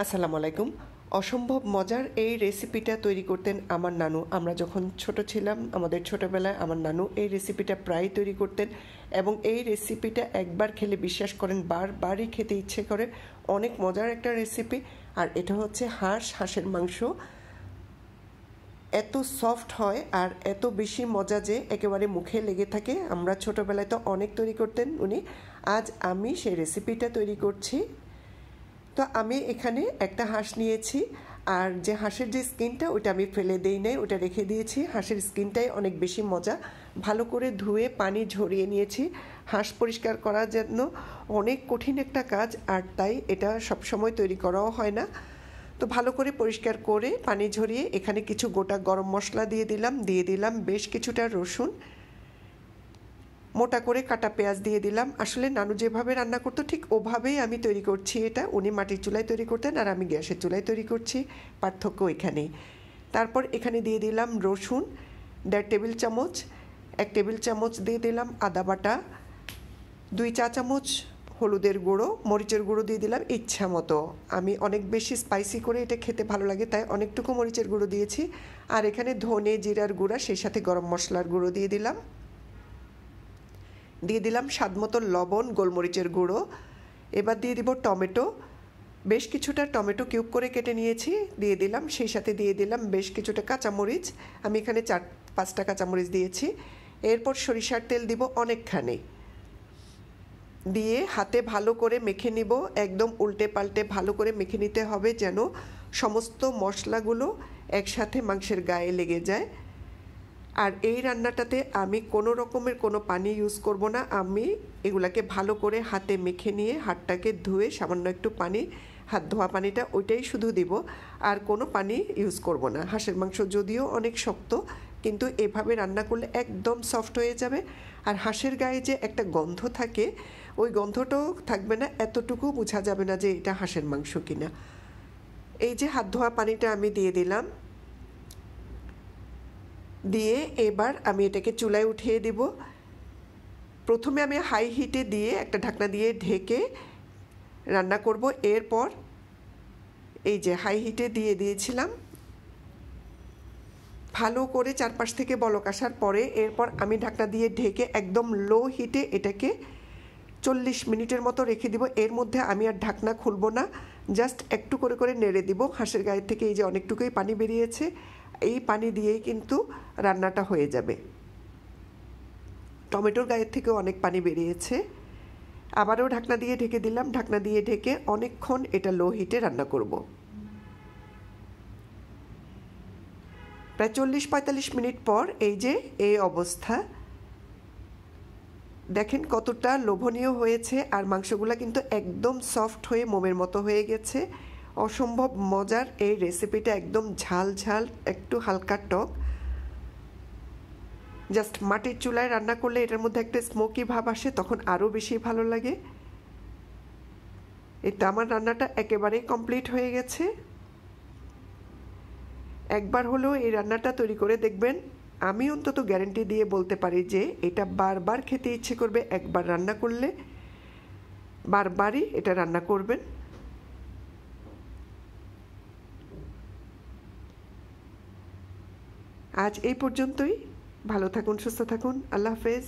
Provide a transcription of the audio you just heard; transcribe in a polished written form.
আসসালামু আলাইকুম। অসম্ভব মজার এই রেসিপিটা তৈরি করতেন আমার নানু। আমরা যখন ছোট ছিলাম আমাদের ছোটবেলায় আমার নানু এই রেসিপিটা প্রায় তৈরি করতেন এবং এই রেসিপিটা একবার খেলে বিশ্বাস করেন বারবারই খেতে ইচ্ছে করে। অনেক মজার একটা রেসিপি। আর এটা হচ্ছে হাঁসের মাংস। এত সফট হয় আর এত বেশি মজা যে একেবারে মুখে লেগে থাকে। আমরা ছোটবেলায় তো অনেক তৈরি করতেন উনি। আজ আমি সেই রেসিপিটা তৈরি করছি। তো আমি এখানে একটা হাঁস নিয়েছি, আর যে হাঁসের যে স্কিনটা ওটা আমি ফেলে দিই নাই, ওটা রেখে দিয়েছি। হাঁসের স্কিনটাই অনেক বেশি মজা। ভালো করে ধুয়ে পানি ঝরিয়ে নিয়েছি। হাঁস পরিষ্কার করার জন্য অনেক কঠিন একটা কাজ, আর তাই এটা সবসময় তৈরি করাও হয় না। তো ভালো করে পরিষ্কার করে পানি ঝরিয়ে এখানে কিছু গোটা গরম মশলা দিয়ে দিলাম বেশ কিছুটা রসুন, মোটা করে কাটা পেঁয়াজ দিয়ে দিলাম। আসলে নানু যেভাবে রান্না করতো ঠিক ওভাবেই আমি তৈরি করছি এটা। উনি মাটির চুলায় তৈরি করতেন আর আমি গ্যাসের চুলায় তৈরি করছি, পার্থক্য এখানেই। তারপর এখানে দিয়ে দিলাম রসুন 1.5 টেবিল চামচ, 1 টেবিল চামচ দিয়ে দিলাম আদা বাটা, 2 চা চামচ হলুদের গুঁড়ো, মরিচের গুঁড়ো দিয়ে দিলাম ইচ্ছা মতো। আমি অনেক বেশি স্পাইসি করে এটা খেতে ভালো লাগে তাই অনেকটুকু মরিচের গুঁড়ো দিয়েছি। আর এখানে ধনে জিরার গুঁড়া, সেই সাথে গরম মশলার গুঁড়ো দিয়ে দিলাম স্বাদ মতো লবণ, গোলমরিচের গুঁড়ো। এবার দিয়ে দিব টমেটো, বেশ কিছুটা টমেটো কিউব করে কেটে নিয়েছি, দিয়ে দিলাম। সেই সাথে দিয়ে দিলাম বেশ কিছুটা কাঁচামরিচ, আমি এখানে 4-5টা কাঁচামরিচ দিয়েছি। এরপর সরিষার তেল দিব অনেকখানি, দিয়ে হাতে ভালো করে মেখে নিব। একদম উল্টে পাল্টে ভালো করে মেখে নিতে হবে যেন সমস্ত মশলাগুলো একসাথে মাংসের গায়ে লেগে যায়। আর এই রান্নাটাতে আমি কোনো রকমের কোনো পানি ইউজ করব না। আমি এগুলাকে ভালো করে হাতে মেখে নিয়ে হাতটাকে ধুয়ে সামান্য একটু পানি, হাত ধোয়া পানিটা ওইটাই শুধু দিব, আর কোনো পানি ইউজ করব না। হাঁসের মাংস যদিও অনেক শক্ত, কিন্তু এভাবে রান্না করলে একদম সফট হয়ে যাবে। আর হাঁসের গায়ে যে একটা গন্ধ থাকে, ওই গন্ধটাও থাকবে না, এতটুকু বোঝা যাবে না যে এটা হাঁসের মাংস কিনা। এই যে হাত ধোয়া পানিটা আমি দিয়ে দিলাম, দিয়ে এবার আমি এটাকে চুলায় উঠিয়ে দিব। প্রথমে আমি হাই হিটে দিয়ে একটা ঢাকনা দিয়ে ঢেকে রান্না করব। এরপর এই যে হাই হিটে দিয়ে দিয়েছিলাম, ভালো করে চারপাশ থেকে বলক আসার পরে এরপর আমি ঢাকনা দিয়ে ঢেকে একদম লো হিটে এটাকে 40 মিনিটের মতো রেখে দিব। এর মধ্যে আমি আর ঢাকনা খুলব না, জাস্ট একটু করে করে নেড়ে দিব। হাঁসের গায়ের থেকে এই যে অনেকটুকুই পানি বেরিয়েছে, এই পানি দিয়েই কিন্তু রান্নাটা হয়ে যাবে। টমেটোর গায়ের থেকেও অনেক পানি বেরিয়েছে। আবারও ঢাকনা দিয়ে ঢেকে দিলাম। ঢাকনা দিয়ে ঢেকে অনেকক্ষণ এটা লো হিটে রান্না করব। প্রায় 40-45 মিনিট পর এই যে এই অবস্থা, দেখেন কতটা লোভনীয় হয়েছে। আর মাংসগুলো কিন্তু একদম সফট হয়ে মোমের মতো হয়ে গেছে। অসম্ভব মজার এই রেসিপিটা, একদম ঝাল ঝাল, একটু হালকা টক। জাস্ট মাটির চুলায় রান্না করলে এটার মধ্যে একটা স্মোকি ভাব আসে, তখন আরও বেশি ভালো লাগে। এটা আমার রান্নাটা একেবারেই কমপ্লিট হয়ে গেছে। একবার হলেও এই রান্নাটা তৈরি করে দেখবেন। আমি অন্তত গ্যারান্টি দিয়ে বলতে পারি যে এটা বারবার খেতে ইচ্ছে করবে। একবার রান্না করলে বারবারই এটা রান্না করবেন। আজ এই পর্যন্তই। ভালো থাকুন, সুস্থ থাকুন। আল্লাহ হাফেজ।